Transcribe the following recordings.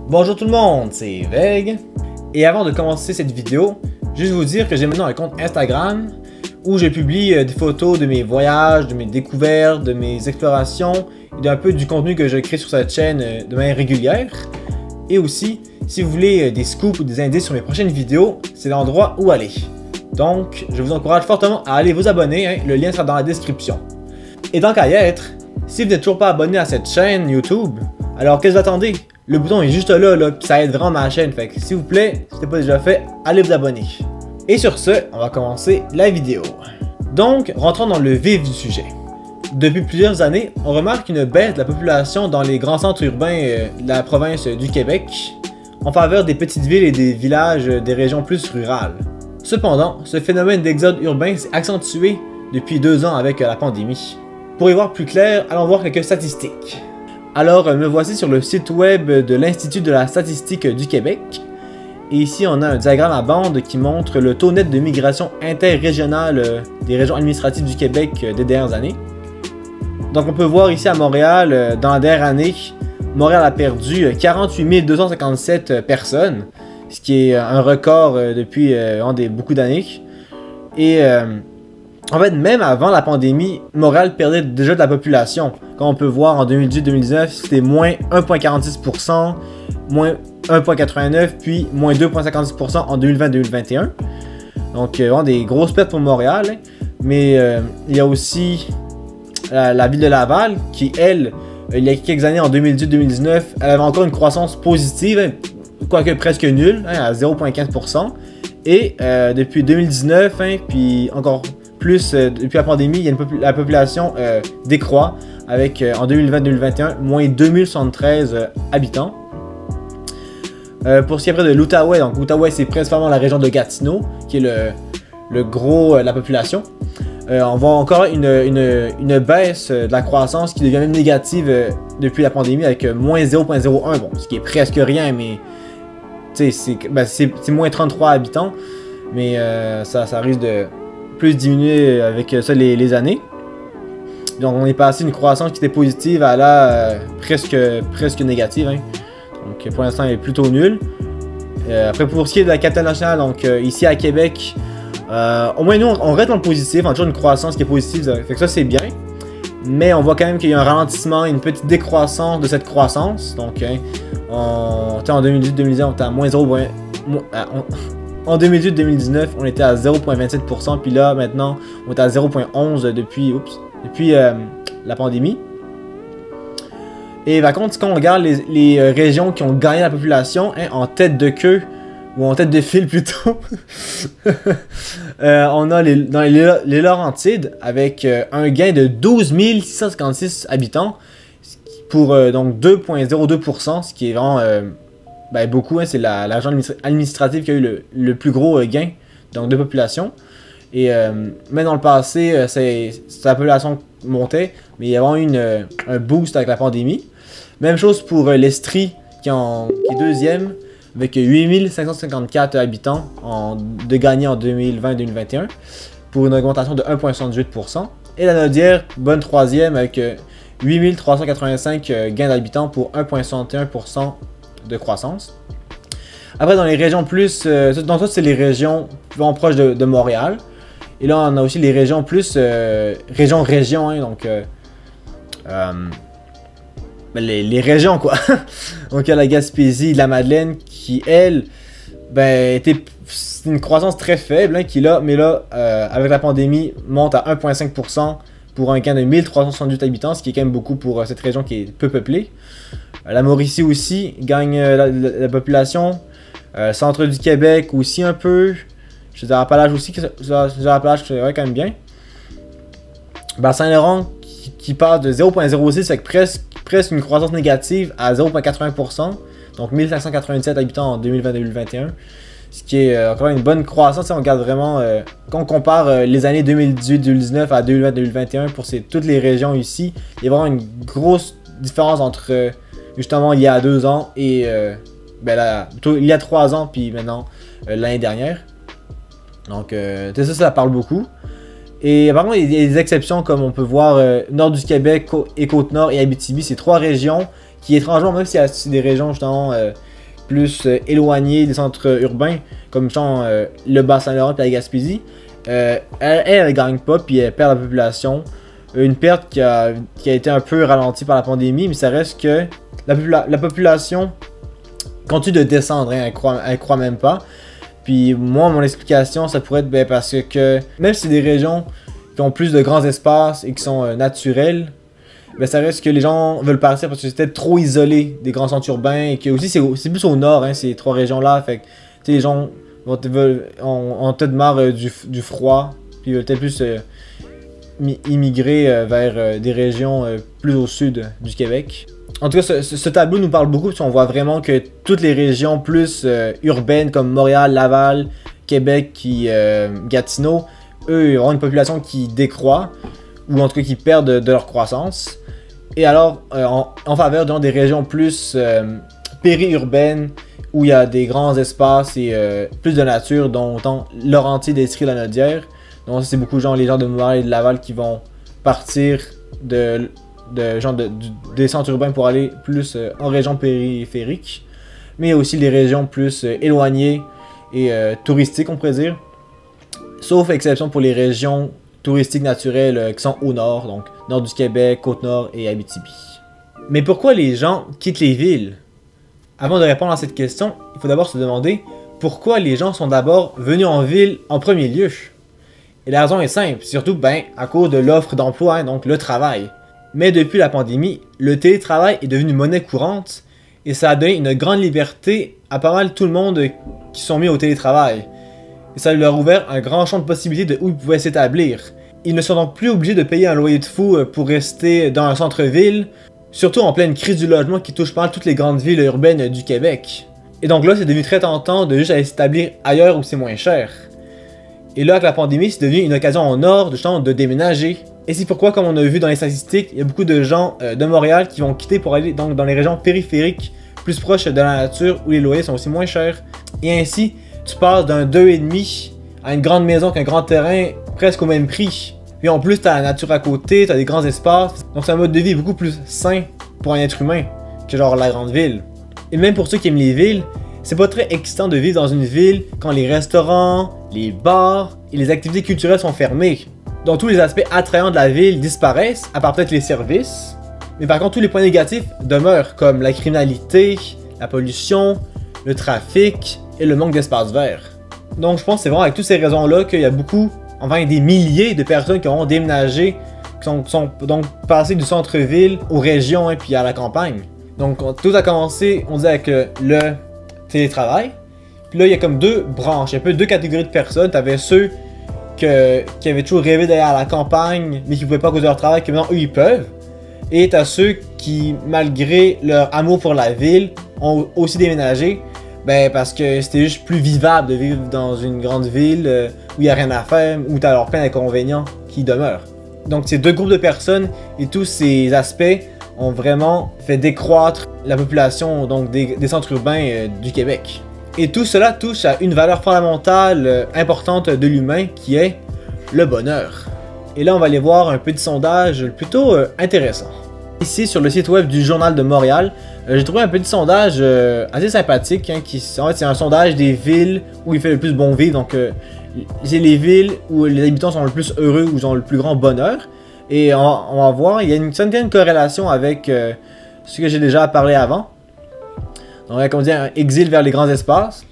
Bonjour tout le monde, c'est Veg. Et avant de commencer cette vidéo, juste vous dire que j'ai maintenant un compte Instagram où je publie des photos de mes voyages, de mes découvertes, de mes explorations et d'un peu du contenu que je crée sur cette chaîne de manière régulière. Et aussi, si vous voulez des scoops ou des indices sur mes prochaines vidéos, c'est l'endroit où aller. Donc, je vous encourage fortement à aller vous abonner, le lien sera dans la description. Et tant qu'à y être, si vous n'êtes toujours pas abonné à cette chaîne YouTube, alors qu'est-ce que vous attendez? Le bouton est juste là, puis ça aide vraiment ma chaîne, fait que s'il vous plaît, si ce n'est pas déjà fait, allez vous abonner. Et sur ce, on va commencer la vidéo. Donc, rentrons dans le vif du sujet. Depuis plusieurs années, on remarque une baisse de la population dans les grands centres urbains de la province du Québec, en faveur des petites villes et des villages des régions plus rurales. Cependant, ce phénomène d'exode urbain s'est accentué depuis 2 ans avec la pandémie. Pour y voir plus clair, allons voir quelques statistiques. Alors, me voici sur le site web de l'Institut de la statistique du Québec. Et ici, on a un diagramme à bande qui montre le taux net de migration interrégionale des régions administratives du Québec des dernières années. Donc, on peut voir ici à Montréal, dans la dernière année, Montréal a perdu 48 257 personnes, ce qui est un record depuis beaucoup d'années. Et en fait, même avant la pandémie, Montréal perdait déjà de la population. Comme on peut voir en 2018-2019, c'était moins 1,46%, moins 1,89%, puis moins 2,56% en 2020-2021. Donc, vraiment des grosses pertes pour Montréal. Hein. Mais il y a aussi la ville de Laval, qui, elle, il y a quelques années, en 2018-2019, elle avait encore une croissance positive, hein, quoique presque nulle, hein, à 0,15%. Et depuis 2019, hein, puis encore plus depuis la pandémie, la population décroît avec en 2020-2021 moins 2073 habitants. Pour ce qui est après de l'Outaouais, donc l'Outaouais c'est principalement la région de Gatineau qui est le gros de la population. On voit encore une baisse de la croissance qui devient même négative depuis la pandémie avec moins 0,01, bon, ce qui est presque rien, mais c'est moins 33 habitants, mais ça risque de plus diminuer avec ça les années. Donc on est passé d'une croissance qui était positive à là presque négative. Hein. Donc pour l'instant elle est plutôt nulle. Après pour ce qui est de la capitale nationale, donc ici à Québec, au moins nous on reste dans le positif, on a toujours une croissance qui est positive, fait que ça c'est bien. Mais on voit quand même qu'il y a un ralentissement, une petite décroissance de cette croissance. Donc en 2018-2019 on était à moins 0. En 2018-2019, on était à 0,27%, puis là, maintenant, on est à 0,11% depuis la pandémie. Et par contre, quand on regarde les régions qui ont gagné la population, hein, en tête de queue, ou en tête de file plutôt, on a dans les Laurentides, avec un gain de 12 656 habitants, pour donc 2,02%, ce qui est vraiment... beaucoup, hein, c'est la région administrative qui a eu le plus gros gain donc, de population. Et mais dans le passé, sa population montait, mais il y a vraiment eu un boost avec la pandémie. Même chose pour l'Estrie qui est deuxième, avec 8554 habitants de gagner en 2020-2021, pour une augmentation de 1,78%. Et la Naudière, bonne troisième, avec 8385 gains d'habitants pour 1,61% de croissance. Après dans les régions plus... donc ça c'est les régions vraiment proches de Montréal. Et là on a aussi les régions plus... régions, hein, donc... les régions quoi. Donc il y a la Gaspésie, la Madeleine qui elle... était une croissance très faible, hein, mais là avec la pandémie monte à 1,5% pour un gain de 1368 habitants, ce qui est quand même beaucoup pour cette région qui est peu peuplée. La Mauricie aussi gagne la population. Centre du Québec aussi un peu. Je veux dire, Appalaches aussi. Appalaches, c'est vrai quand même bien. Saint-Laurent qui part de 0,06 avec presque une croissance négative à 0,80%. Donc 1587 habitants en 2020-2021. Ce qui est encore une bonne croissance. On regarde vraiment, quand on compare les années 2018-2019 à 2020-2021 pour toutes les régions ici, il y a vraiment une grosse différence entre... justement il y a 2 ans et il y a 3 ans puis maintenant l'année dernière. Donc ça parle beaucoup. Et par contre il y a des exceptions comme on peut voir nord du Québec et Côte-Nord et Abitibi, c'est 3 régions qui étrangement, même si c'est des régions justement plus éloignées des centres urbains, comme genre le Bas-Saint-Laurent et la Gaspésie, elle gagne pas puis elle perd la population. Une perte qui a été un peu ralentie par la pandémie, mais ça reste que la population continue de descendre, hein, elle croit même pas. Puis moi, mon explication, ça pourrait être parce que même si c'est des régions qui ont plus de grands espaces et qui sont naturels, ça reste que les gens veulent partir parce que c'est peut-être trop isolé des grands centres urbains et que aussi c'est plus au nord, hein, ces trois régions-là. Fait que les gens ont peut-être marre du froid, puis veulent peut-être plus immigrer vers des régions plus au sud du Québec. En tout cas, ce tableau nous parle beaucoup, parce qu'on voit vraiment que toutes les régions plus urbaines comme Montréal, Laval, Québec et Gatineau, eux ont une population qui décroît, ou en tout cas qui perdent de leur croissance. Et alors, en faveur des régions plus périurbaines, où il y a des grands espaces et plus de nature, dont Laurentides, Estrie, Lanaudière. Donc c'est beaucoup les gens de Montréal et de Laval qui vont partir des centres urbains pour aller plus en région périphérique, mais aussi les régions plus éloignées et touristiques, on pourrait dire. Sauf exception pour les régions touristiques naturelles qui sont au nord, donc nord du Québec, Côte-Nord et Abitibi. Mais pourquoi les gens quittent les villes? Avant de répondre à cette question, il faut d'abord se demander pourquoi les gens sont d'abord venus en ville en premier lieu. Et la raison est simple, surtout à cause de l'offre d'emploi, hein, donc le travail. Mais depuis la pandémie, le télétravail est devenu monnaie courante et ça a donné une grande liberté à pas mal tout le monde qui sont mis au télétravail. Et ça leur a ouvert un grand champ de possibilités de où ils pouvaient s'établir. Ils ne sont donc plus obligés de payer un loyer de fou pour rester dans un centre-ville, surtout en pleine crise du logement qui touche pas mal toutes les grandes villes urbaines du Québec. Et donc là, c'est devenu très tentant de juste aller s'établir ailleurs où c'est moins cher. Et là, avec la pandémie, c'est devenu une occasion en or de déménager. Et c'est pourquoi, comme on a vu dans les statistiques, il y a beaucoup de gens de Montréal qui vont quitter pour aller donc, dans les régions périphériques, plus proches de la nature, où les loyers sont aussi moins chers. Et ainsi, tu passes d'un 2,5 à une grande maison qu'un grand terrain, presque au même prix. Puis en plus, tu as la nature à côté, tu as des grands espaces. Donc c'est un mode de vie beaucoup plus sain pour un être humain que genre la grande ville. Et même pour ceux qui aiment les villes, c'est pas très excitant de vivre dans une ville quand les restaurants, les bars et les activités culturelles sont fermés. Donc tous les aspects attrayants de la ville disparaissent, à part peut-être les services. Mais par contre, tous les points négatifs demeurent, comme la criminalité, la pollution, le trafic et le manque d'espace vert. Donc je pense que c'est vraiment avec toutes ces raisons-là qu'il y a des milliers de personnes qui ont déménagé, qui sont donc passées du centre-ville aux régions et puis à la campagne. Donc tout a commencé, on dit, avec le télétravail. Puis là, il y a comme deux branches, un peu deux catégories de personnes. T'avais ceux qui avaient toujours rêvé d'aller à la campagne, mais qui pouvaient pas à cause de leur travail, que maintenant eux ils peuvent. Et t'as ceux qui, malgré leur amour pour la ville, ont aussi déménagé. Parce que c'était juste plus vivable de vivre dans une grande ville où il n'y a rien à faire, où tu as alors plein d'inconvénients qui demeurent. Donc ces deux groupes de personnes et tous ces aspects ont vraiment fait décroître la population donc des centres urbains du Québec. Et tout cela touche à une valeur fondamentale importante de l'humain qui est le bonheur. Et là on va aller voir un petit sondage plutôt intéressant. Ici sur le site web du Journal de Montréal, j'ai trouvé un petit sondage assez sympathique, hein, en fait c'est un sondage des villes où il fait le plus bon vivre, donc c'est les villes où les habitants sont le plus heureux, où ils ont le plus grand bonheur. Et on va voir, il y a une certaine corrélation avec ce que j'ai déjà parlé avant. Donc comme on dit, un exil vers les grands espaces.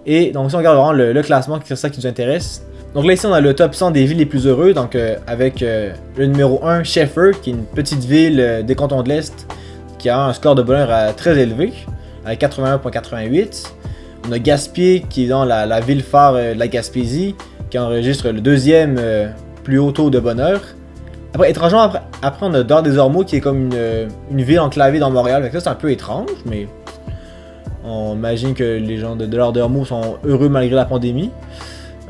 Et donc si on regarde vraiment le classement, c'est ça qui nous intéresse. Donc là ici on a le top 100 des villes les plus heureuses, donc avec le numéro 1, Shefford, qui est une petite ville des cantons de l'Est, qui a un score de bonheur très élevé, avec 81,88. On a Gaspé, qui est dans la ville phare de la Gaspésie, qui enregistre le deuxième plus haut taux de bonheur. Après, étrangement, après on a Dor des Ormeaux, qui est comme une ville enclavée dans Montréal, donc ça c'est un peu étrange, mais on imagine que les gens de Dor des Ormeaux sont heureux malgré la pandémie.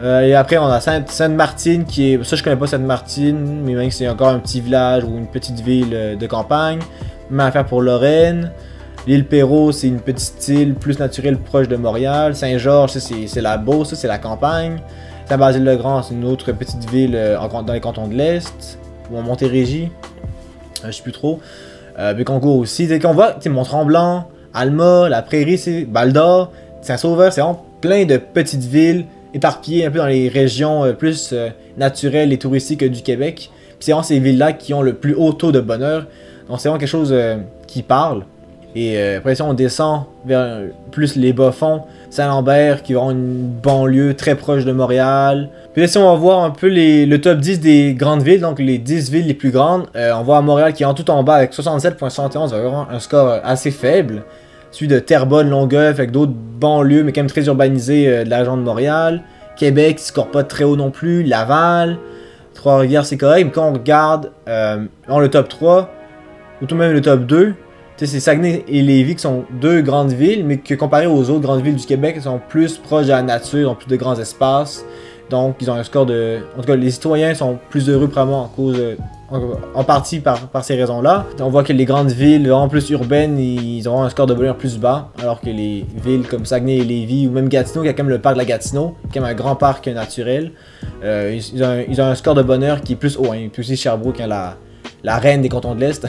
Et après on a Sainte-Martine qui est... Ça je connais pas Sainte-Martine, mais même que c'est encore un petit village ou une petite ville de campagne. Même affaire pour Lorraine. L'île Perrot c'est une petite île plus naturelle proche de Montréal. Saint-Georges c'est la Beauce, ça c'est la campagne. Saint-Basile-le-Grand c'est une autre petite ville dans les cantons de l'Est. Ou en Montérégie. Je sais plus trop. Bécancour aussi. Dès qu'on voit Mont-Tremblant, Alma, La Prairie, c'est Val-d'Or, Saint-Sauveur, c'est vraiment plein de petites villes éparpillées un peu dans les régions plus naturelles et touristiques du Québec. Puis c'est vraiment ces villes-là qui ont le plus haut taux de bonheur. Donc c'est vraiment quelque chose qui parle. Et après ça, on descend vers plus les bas-fonds, Saint-Lambert, qui ont une banlieue très proche de Montréal. Puis là, si on va voir un peu le top 10 des grandes villes, donc les 10 villes les plus grandes, on voit Montréal qui est en tout en bas avec 67,71, vraiment un score assez faible. Suivi de Terrebonne, Longueuil, avec d'autres banlieues, mais quand même très urbanisées de la région de Montréal. Québec, qui ne score pas très haut non plus. Laval, Trois-Rivières, c'est correct. Mais quand on regarde le top 3, ou tout de même le top 2, c'est Saguenay et Lévis qui sont deux grandes villes, mais que comparé aux autres grandes villes du Québec, elles sont plus proches de la nature, ont plus de grands espaces. Donc, ils ont un score de... En tout cas, les citoyens sont plus heureux probablement en cause... en partie par ces raisons-là. On voit que les grandes villes vraiment plus urbaines, ils auront un score de bonheur plus bas, alors que les villes comme Saguenay et Lévis, ou même Gatineau, qui a quand même le parc de la Gatineau, qui est quand même un grand parc naturel, ils ont un score de bonheur qui est plus haut. Puis aussi Sherbrooke, hein, la reine des cantons de l'Est.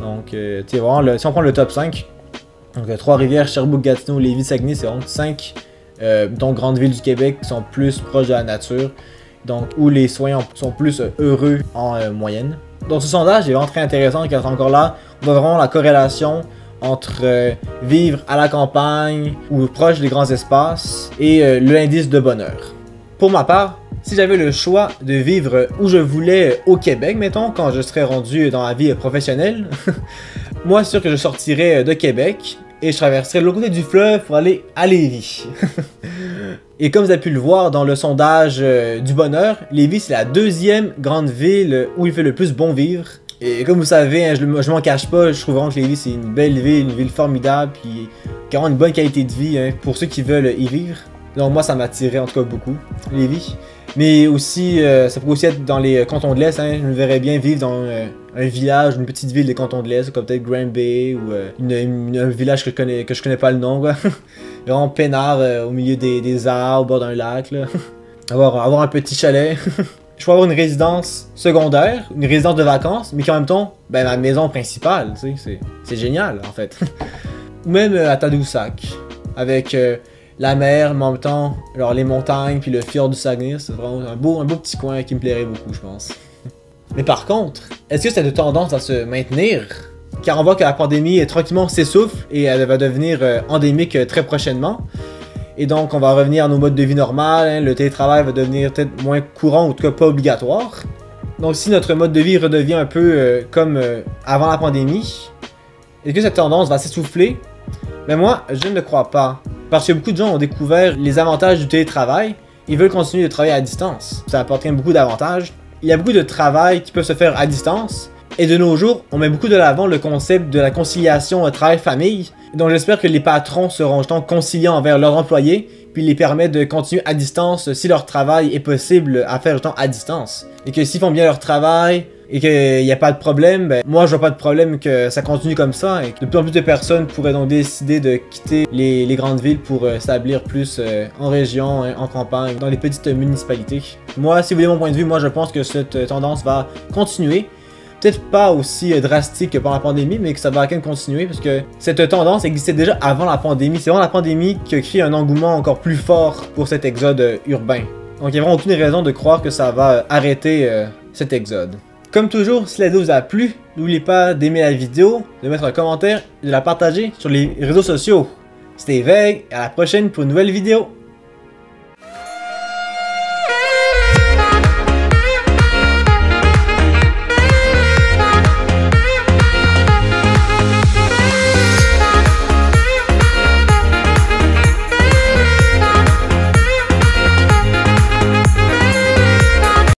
Donc, tu sais, vraiment, si on prend le top 5, donc Trois-Rivières, Sherbrooke, Gatineau, Lévis, Saguenay, c'est vraiment 5 donc grandes villes du Québec qui sont plus proches de la nature, donc où les citoyens sont plus heureux en moyenne. Donc ce sondage est vraiment très intéressant car encore là, on voit vraiment la corrélation entre vivre à la campagne ou proche des grands espaces et l'indice de bonheur. Pour ma part, si j'avais le choix de vivre où je voulais au Québec, mettons, quand je serais rendu dans la vie professionnelle, moi c'est sûr que je sortirais de Québec et je traverserais de l'autre côté du fleuve pour aller à Lévis. Et comme vous avez pu le voir dans le sondage du bonheur, Lévis c'est la deuxième grande ville où il fait le plus bon vivre. Et comme vous savez, hein, je m'en cache pas, je trouve vraiment que Lévis c'est une belle ville, une ville formidable, puis qui a vraiment une bonne qualité de vie hein, pour ceux qui veulent y vivre. Donc moi ça m'attirait en tout cas beaucoup, Lévis. Mais aussi, ça pourrait aussi être dans les cantons de l'Est, hein. Je me verrais bien vivre dans un village, une petite ville des cantons de l'Est, comme peut-être Granby ou un village que je connais pas le nom, quoi. Vraiment peinard au milieu des arbres, au bord d'un lac, là. avoir un petit chalet. Je pourrais avoir une résidence secondaire, une résidence de vacances, mais qui en même temps, ben ma maison principale, tu sais, c'est génial en fait. Ou même à Tadoussac, avec la mer, mais en même temps, alors les montagnes, puis le fjord du Saguenay, c'est vraiment un beau petit coin qui me plairait beaucoup, je pense. Mais par contre, est-ce que c'est de tendance à se maintenir? Car on voit que la pandémie tranquillement s'essouffle et elle va devenir endémique très prochainement. Et donc on va revenir à nos modes de vie normales, hein, le télétravail va devenir peut-être moins courant, ou en tout cas pas obligatoire. Donc si notre mode de vie redevient un peu comme avant la pandémie, est-ce que cette tendance va s'essouffler? Mais moi, je ne crois pas. Parce que beaucoup de gens ont découvert les avantages du télétravail et veulent continuer de travailler à distance. Ça apporte quand même beaucoup d'avantages. Il y a beaucoup de travail qui peut se faire à distance. Et de nos jours, on met beaucoup de l'avant le concept de la conciliation travail-famille. Donc j'espère que les patrons seront justement conciliants envers leurs employés, puis les permettent de continuer à distance si leur travail est possible à faire justement à distance. Et que s'ils font bien leur travail et qu'il n'y a pas de problème, ben, moi je vois pas de problème que ça continue comme ça et que de plus en plus de personnes pourraient donc décider de quitter les grandes villes pour s'établir plus en région, en campagne, dans les petites municipalités. Moi, si vous voulez mon point de vue, moi je pense que cette tendance va continuer. Peut-être pas aussi drastique que pendant la pandémie, mais que ça va quand même continuer parce que cette tendance existait déjà avant la pandémie. C'est vraiment la pandémie qui a créé un engouement encore plus fort pour cet exode urbain. Donc il n'y a vraiment aucune raison de croire que ça va arrêter cet exode. Comme toujours, si la vidéo vous a plu, n'oubliez pas d'aimer la vidéo, de mettre un commentaire et de la partager sur les réseaux sociaux. C'était Veg, à la prochaine pour une nouvelle vidéo.